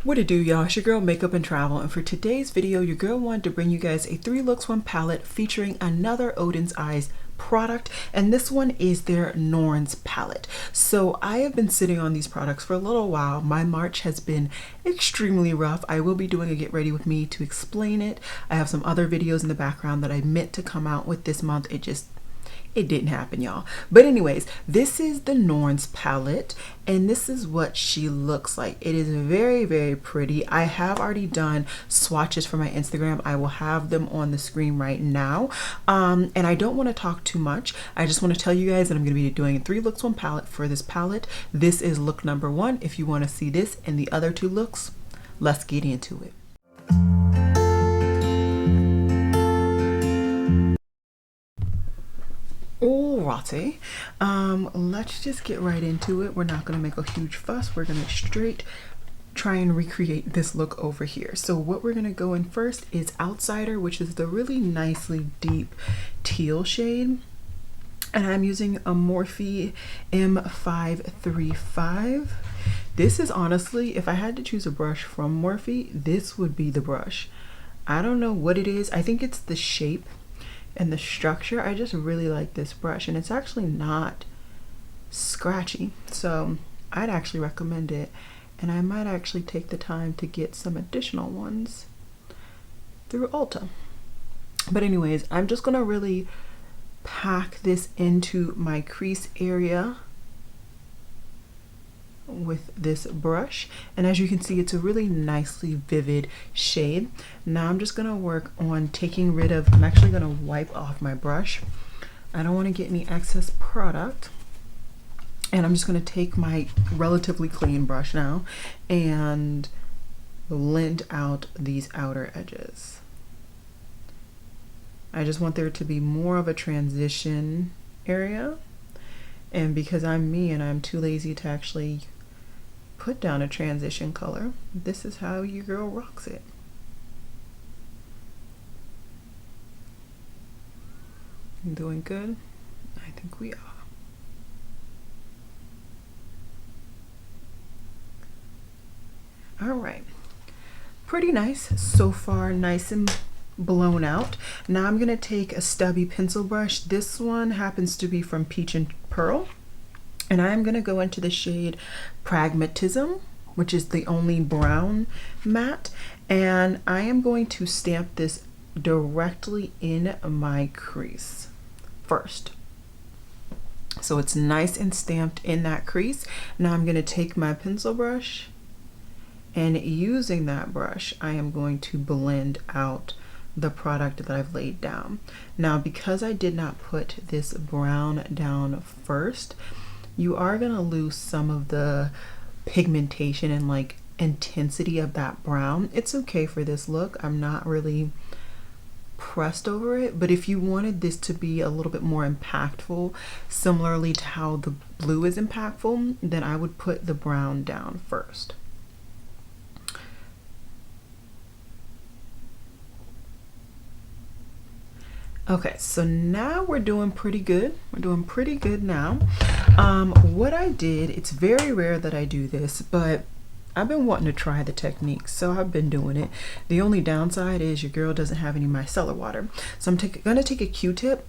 What it do, y'all? It's your girl Makeup and Travel, and for today's video your girl wanted to bring you guys a 3 looks 1 palette featuring another Odens Eyes product, and this one is their Norn's palette. So I have been sitting on these products for a little while. My March has been extremely rough. I will be doing a get ready with me to explain it. I have some other videos in the background that I meant to come out with this month. It didn't happen, y'all. But anyways, this is the Norn's palette, and this is what she looks like. It is very, very pretty. I have already done swatches for my Instagram. I will have them on the screen right now. And I don't want to talk too much. I just want to tell you guys that I'm going to be doing a 3 looks 1 palette for this palette. This is look number 1. If you want to see this and the other 2 looks, let's get into it. Alrighty, let's just get right into it. We're not going to make a huge fuss. We're going to straight try and recreate this look over here. So what we're going to go in first is Outsider, which is the really nicely deep teal shade. And I'm using a Morphe M535. This is honestly, if I had to choose a brush from Morphe, this would be the brush. I don't know what it is. I think it's the shape and the structure. I just really like this brush, and it's actually not scratchy, so I'd actually recommend it. And I might actually take the time to get some additional ones through Ulta. But anyways, I'm just gonna really pack this into my crease area with this brush, and as you can see, it's a really nicely vivid shade. Now I'm just gonna work on taking rid of, I'm actually gonna wipe off my brush. I don't want to get any excess product, and I'm just gonna take my relatively clean brush now and blend out these outer edges. I just want there to be more of a transition area, and because I'm me and I'm too lazy to actually put down a transition color, this is how your girl rocks it. I'm doing good? I think we are. All right, pretty nice so far, nice and blown out. Now I'm gonna take a stubby pencil brush. This one happens to be from Peach and Pearl, and I'm gonna go into the shade Pragmatism, which is the only brown matte, and I am going to stamp this directly in my crease first, so it's nice and stamped in that crease. Now I'm gonna take my pencil brush, and using that brush I am going to blend out the product that I've laid down. Now because I did not put this brown down first, you are gonna lose some of the pigmentation and like intensity of that brown. It's okay for this look. I'm not really pressed over it, but if you wanted this to be a little bit more impactful, similarly to how the blue is impactful, then I would put the brown down first. Okay, so now we're doing pretty good. We're doing pretty good now. What I did, it's very rare that I do this, but I've been wanting to try the technique, so I've been doing it. The only downside is your girl doesn't have any micellar water. So I'm gonna take a Q-tip,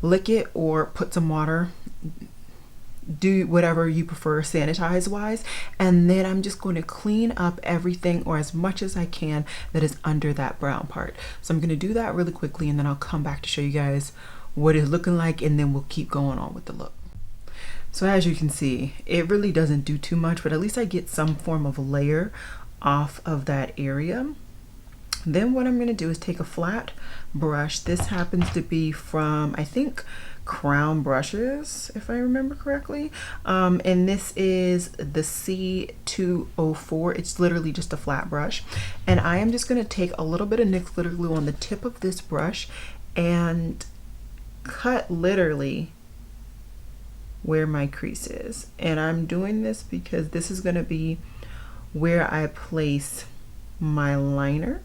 lick it, or put some water, do whatever you prefer sanitize wise, and then I'm just going to clean up everything, or as much as I can, that is under that brown part. So I'm going to do that really quickly, and then I'll come back to show you guys what it's looking like, and then we'll keep going on with the look. So as you can see, it really doesn't do too much, but at least I get some form of layer off of that area. Then what I'm going to do is take a flat brush. This happens to be from, I think, Crown Brushes, if I remember correctly, and this is the C204. It's literally just a flat brush, and I am just going to take a little bit of NYX glitter glue on the tip of this brush and cut literally where my crease is. And I'm doing this because this is going to be where I place my liner,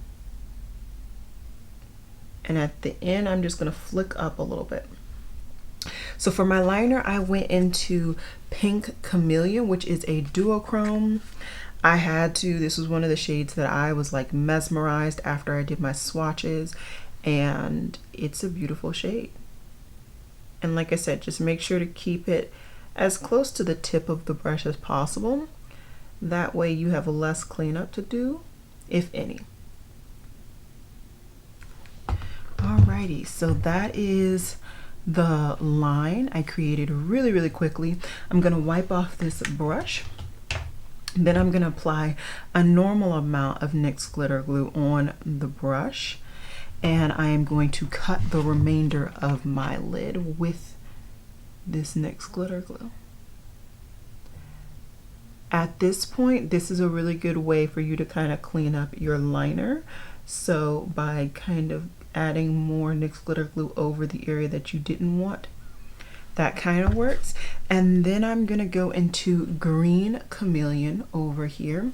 and at the end I'm just going to flick up a little bit. So for my liner, I went into Pink Chameleon, which is a duochrome. I had to. This was one of the shades that I was like mesmerized after I did my swatches, and it's a beautiful shade. And like I said, just make sure to keep it as close to the tip of the brush as possible. That way you have less cleanup to do, if any. Alrighty, so that is the line I created really quickly. I'm gonna wipe off this brush. Then I'm gonna apply a normal amount of NYX glitter glue on the brush, and I am going to cut the remainder of my lid with this NYX glitter glue. At this point, this is a really good way for you to kind of clean up your liner. So by kind of adding more NYX glitter glue over the area that you didn't want, that kind of works. And then I'm gonna go into Green Chameleon over here.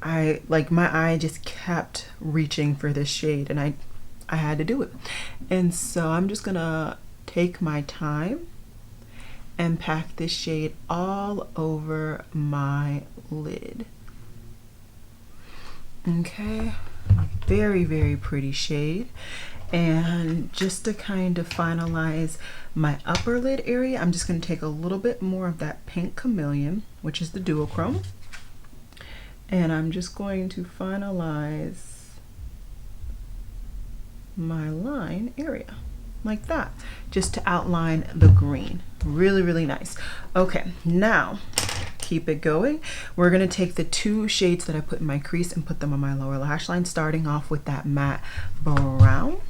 My eye just kept reaching for this shade, and I had to do it. And so I'm just gonna take my time and pack this shade all over my lid. Okay, very pretty shade. And just to kind of finalize my upper lid area, I'm just going to take a little bit more of that pink chameleon, which is the duochrome, and I'm just going to finalize my line area like that, just to outline the green. Really nice. Okay, now keep it going. We're going to take the two shades that I put in my crease and put them on my lower lash line, starting off with that matte brown.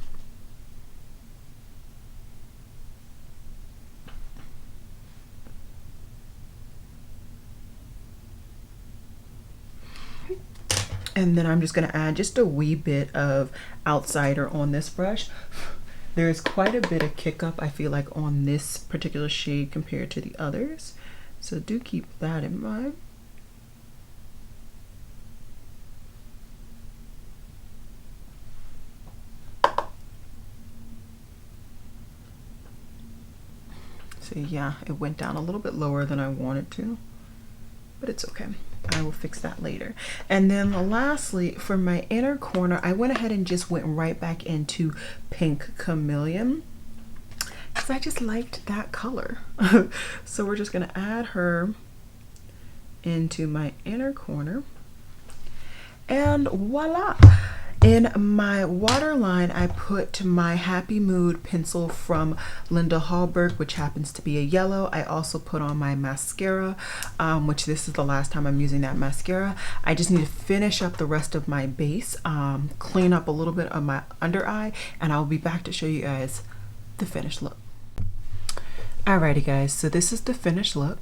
And then I'm just going to add just a wee bit of outsider on this brush. There's quite a bit of kick up, I feel like, on this particular shade compared to the others. So do keep that in mind. So yeah, it went down a little bit lower than I wanted to, but it's okay. I will fix that later. And then lastly, for my inner corner, I went ahead and just went right back into Pink Chameleon because I just liked that color. So we're just gonna add her into my inner corner, and voila. In my waterline, I put my Happy Mood pencil from Linda Hallberg, which happens to be a yellow. I also put on my mascara, which this is the last time I'm using that mascara. I just need to finish up the rest of my base, clean up a little bit of my under eye, and I'll be back to show you guys the finished look. Alrighty guys, so this is the finished look.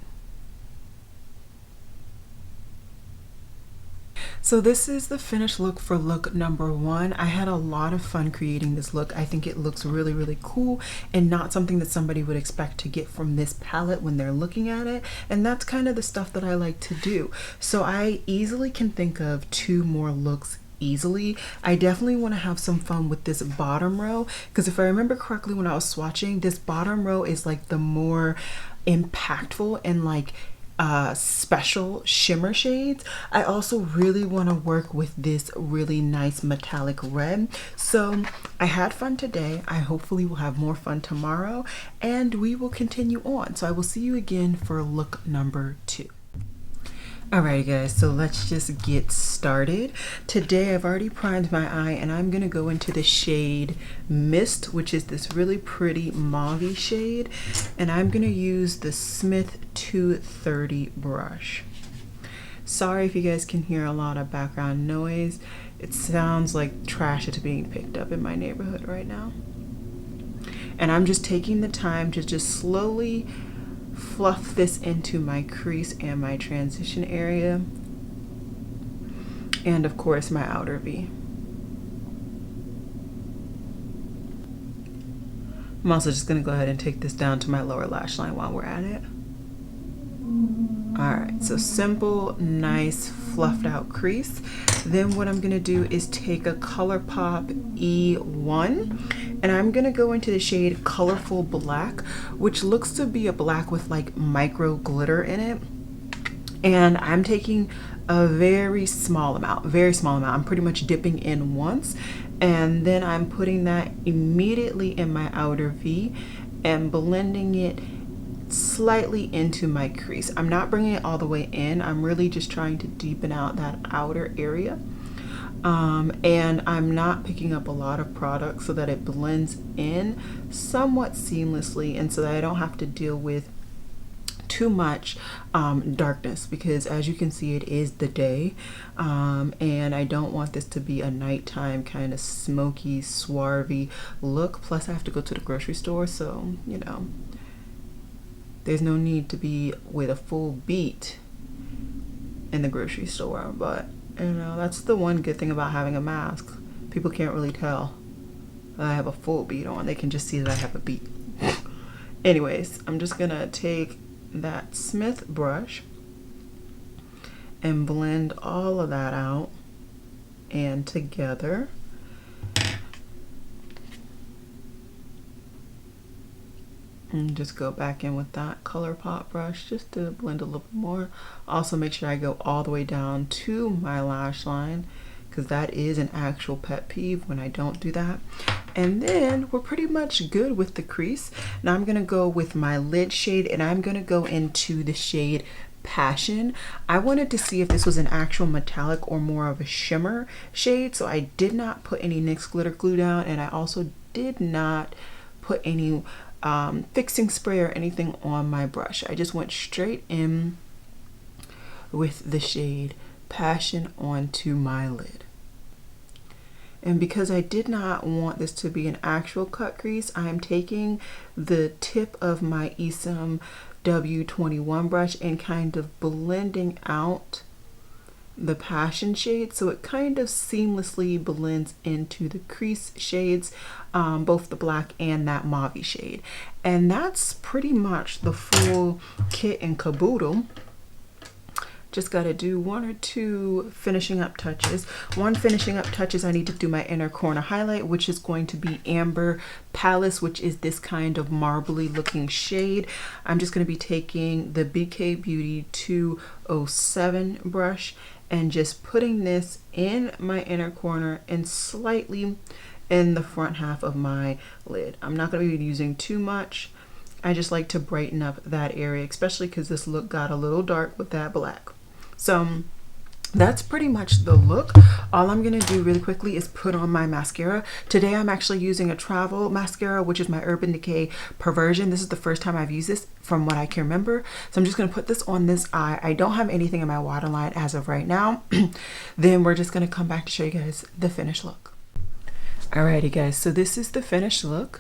So this is the finished look for look number 1. I had a lot of fun creating this look. I think it looks really cool and not something that somebody would expect to get from this palette when they're looking at it. And that's kind of the stuff that I like to do. So I easily can think of 2 more looks easily. I definitely want to have some fun with this bottom row, because if I remember correctly when I was swatching, this bottom row is like the more impactful and like special shimmer shades. I also really want to work with this really nice metallic red. So I had fun today. I hopefully will have more fun tomorrow, and we will continue on. So I will see you again for look number 2. Alrighty guys, so let's just get started. Today I've already primed my eye, and I'm gonna go into the shade Mist, which is this really pretty mauve shade, and I'm gonna use the Smith 230 brush. Sorry if you guys can hear a lot of background noise. It sounds like trash is being picked up in my neighborhood right now. And I'm just taking the time to just slowly fluff this into my crease and my transition area, and of course my outer V. I'm also just going to go ahead and take this down to my lower lash line while we're at it. Alright, so simple, nice, fluffed out crease. Then what I'm going to do is take a ColourPop E1, and I'm going to go into the shade Colorful Black, which looks to be a black with like micro glitter in it. And I'm taking a very small amount, very small amount. I'm pretty much dipping in once, and then I'm putting that immediately in my outer V and blending it slightly into my crease. I'm not bringing it all the way in. I'm really just trying to deepen out that outer area. And I'm not picking up a lot of product so that it blends in somewhat seamlessly, and so that I don't have to deal with too much darkness, because as you can see, it is the day, and I don't want this to be a nighttime kind of smoky, swarthy look. Plus I have to go to the grocery store, so you know, there's no need to be with a full beat in the grocery store. But you know, that's the one good thing about having a mask. People can't really tell that I have a full beat on. They can just see that I have a beat. Anyways, I'm just gonna take that Smith brush and blend all of that out and together. And just go back in with that ColourPop brush just to blend a little more. Also make sure I go all the way down to my lash line, because that is an actual pet peeve when I don't do that. And then we're pretty much good with the crease. Now I'm gonna go with my lid shade, and I'm gonna go into the shade Passion. I wanted to see if this was an actual metallic or more of a shimmer shade, so I did not put any NYX glitter glue down, and I also did not put any fixing spray or anything on my brush. I just went straight in with the shade Passion onto my lid. And because I did not want this to be an actual cut crease, I'm taking the tip of my Esom W21 brush and kind of blending out the Passion shade, so it kind of seamlessly blends into the crease shades, both the black and that mauve shade. And that's pretty much the full kit and caboodle. Just got to do one or two finishing up touches. One finishing up touch is I need to do my inner corner highlight, which is going to be Amber Palace, which is this kind of marbly looking shade. I'm just going to be taking the BK Beauty 207 brush and just putting this in my inner corner and slightly in the front half of my lid. I'm not going to be using too much. I just like to brighten up that area, especially because this look got a little dark with that black. So that's pretty much the look. All I'm gonna do really quickly is put on my mascara. Today I'm actually using a travel mascara, which is my Urban Decay Perversion. This is the first time I've used this from what I can remember. So I'm just gonna put this on this eye. I don't have anything in my waterline as of right now. Then we're just gonna come back to show you guys the finished look. Alrighty guys, so this is the finished look.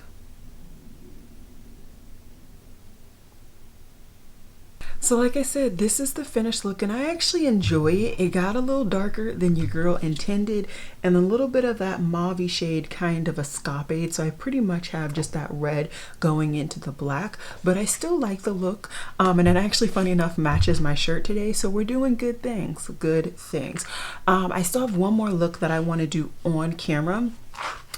So like I said, this is the finished look, and I actually enjoy it. It got a little darker than your girl intended, and a little bit of that mauve shade, kind of a scopade. So I pretty much have just that red going into the black, but I still like the look. And it actually, funny enough, matches my shirt today. So we're doing good things, good things. I still have one more look that I want to do on camera.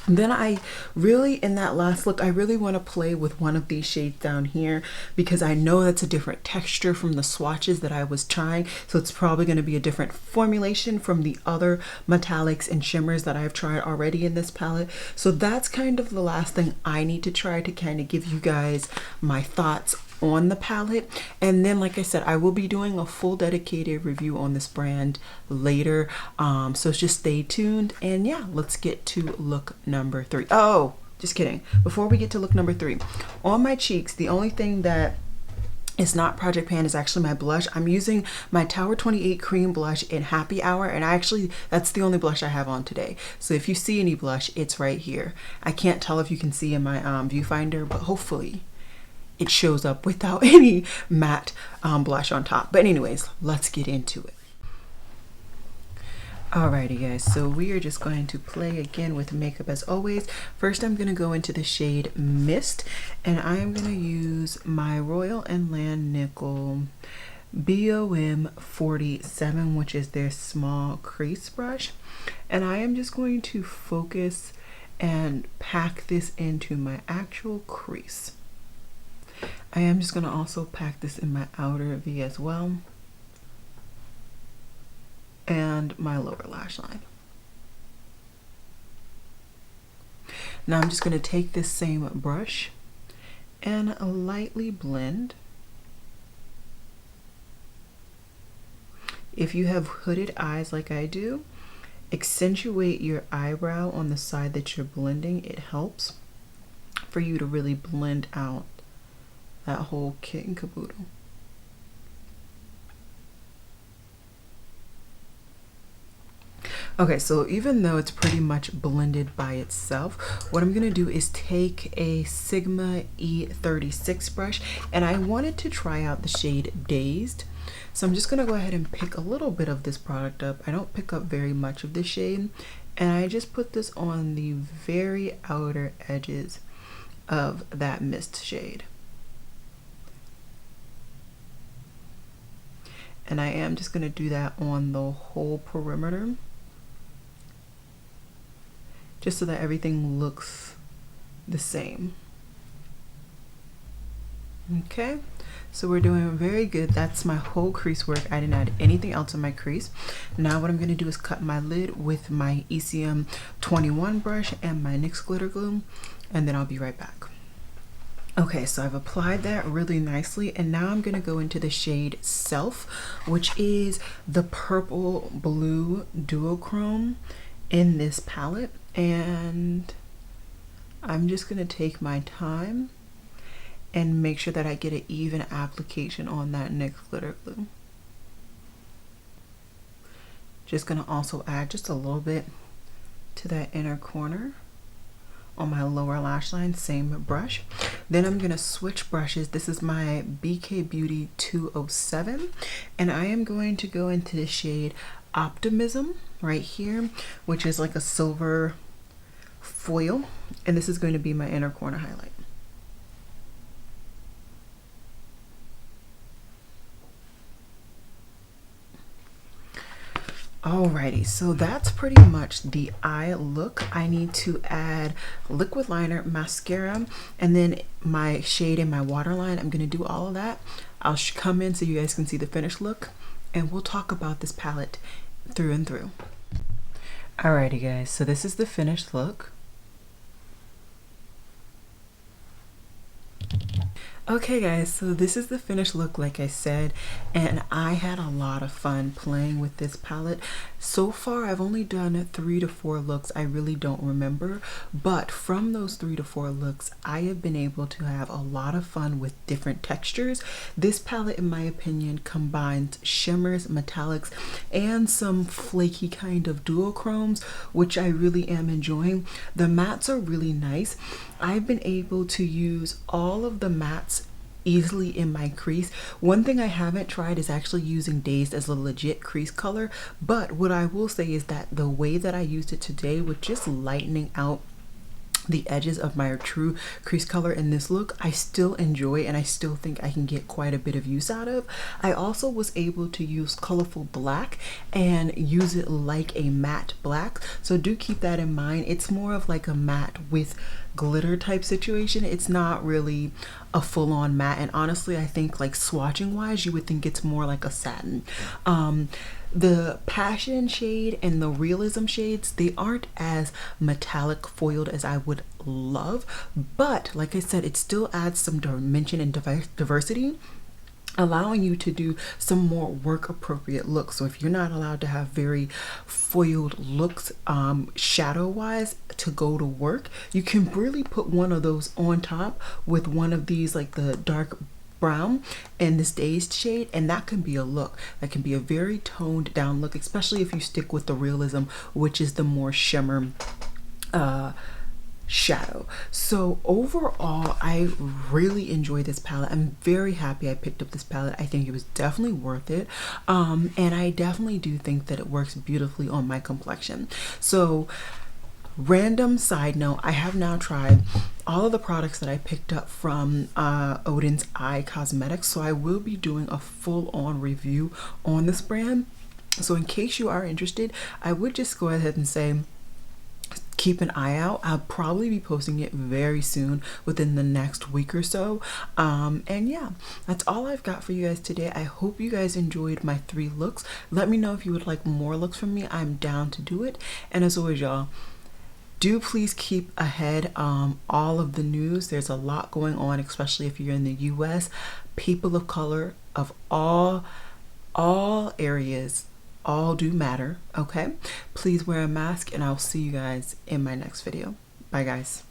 Then I really, in that last look, I really want to play with one of these shades down here, because I know that's a different texture from the swatches that I was trying. So it's probably going to be a different formulation from the other metallics and shimmers that I've tried already in this palette. So that's kind of the last thing I need to try to kind of give you guys my thoughts on the palette. And then, like I said, I will be doing a full dedicated review on this brand later, so just stay tuned. And yeah, let's get to look number 3. Oh, just kidding. Before we get to look number 3, on my cheeks, the only thing that is not Project Pan is actually my blush. I'm using my Tower 28 cream blush in Happy Hour, and that's the only blush I have on today. So if you see any blush, it's right here. I can't tell if you can see in my viewfinder, but hopefully it shows up without any matte blush on top. But anyways, let's get into it. Alrighty guys, so we are just going to play again with makeup as always. First I'm going to go into the shade Mist, and I am going to use my Royal and Land Nickel BOM 47, which is their small crease brush. And I am just going to focus and pack this into my actual crease. I am just going to also pack this in my outer V as well. and my lower lash line. Now I'm just going to take this same brush and lightly blend. If you have hooded eyes like I do, accentuate your eyebrow on the side that you're blending. It helps for you to really blend out that whole kit and caboodle. Okay, so even though it's pretty much blended by itself, what I'm gonna do is take a Sigma E36 brush, and I wanted to try out the shade Dazed. So I'm just gonna go ahead and pick a little bit of this product up. I don't pick up very much of this shade, and I just put this on the very outer edges of that mist shade. And I am just gonna do that on the whole perimeter, just so that everything looks the same. Okay, so we're doing very good. That's my whole crease work. I didn't add anything else in my crease. Now what I'm going to do is cut my lid with my ECM 21 brush and my NYX glitter glue, and then I'll be right back. Okay, so I've applied that really nicely, and now I'm going to go into the shade Self, which is the purple blue duochrome in this palette. And I'm just going to take my time and make sure that I get an even application on that NYX glitter glue. Just going to also add just a little bit to that inner corner on my lower lash line, same brush. Then I'm going to switch brushes. This is my BK Beauty 207, and I am going to go into the shade Optimism right here, which is like a silver foil, and this is going to be my inner corner highlight. Alrighty, so that's pretty much the eye look. I need to add liquid liner, mascara, and then my shade and my waterline. I'm going to do all of that. I'll come in so you guys can see the finished look, and we'll talk about this palette through and through. Alrighty guys, so this is the finished look. Okay guys, so this is the finished look like I said, and I had a lot of fun playing with this palette. So far I've only done 3 to 4 looks. I really don't remember, but from those 3 to 4 looks I have been able to have a lot of fun with different textures. This palette in my opinion combines shimmers, metallics, and some flaky kind of duochromes, which I really am enjoying. The mattes are really nice. I've been able to use all of the mattes easily in my crease. One thing I haven't tried is actually using Dazed as a legit crease color, but what I will say is that the way that I used it today with just lightening out the edges of my true crease color in this look, I still enjoy, and I still think I can get quite a bit of use out of. I also was able to use colorful black and use it like a matte black, so do keep that in mind. It's more of like a matte with glitter type situation. It's not really a full-on matte, and honestly I think like swatching wise you would think it's more like a satin. The passion shade and the realism shades, they aren't as metallic foiled as I would love, but like I said, it still adds some dimension and diversity, allowing you to do some more work appropriate looks. So if you're not allowed to have very foiled looks shadow wise to go to work, you can really put one of those on top with one of these, like the dark brown and this Dazed shade, and that can be a look. That can be a very toned down look, especially if you stick with the realism, which is the more shimmer shadow. So overall I really enjoy this palette. I'm very happy I picked up this palette. I think it was definitely worth it, and I definitely do think that it works beautifully on my complexion. So random side note, I have now tried all of the products that I picked up from Odens Eye Cosmetics, so I will be doing a full-on review on this brand. So in case you are interested, I would just go ahead and say keep an eye out. I'll probably be posting it very soon, within the next week or so. And yeah, that's all I've got for you guys today. I hope you guys enjoyed my 3 looks. Let me know if you would like more looks from me. I'm down to do it. And as always, y'all, do please keep ahead all of the news. There's a lot going on, especially if you're in the US. People of color of all areas, all do matter, okay? Please wear a mask, and I'll see you guys in my next video. Bye, guys.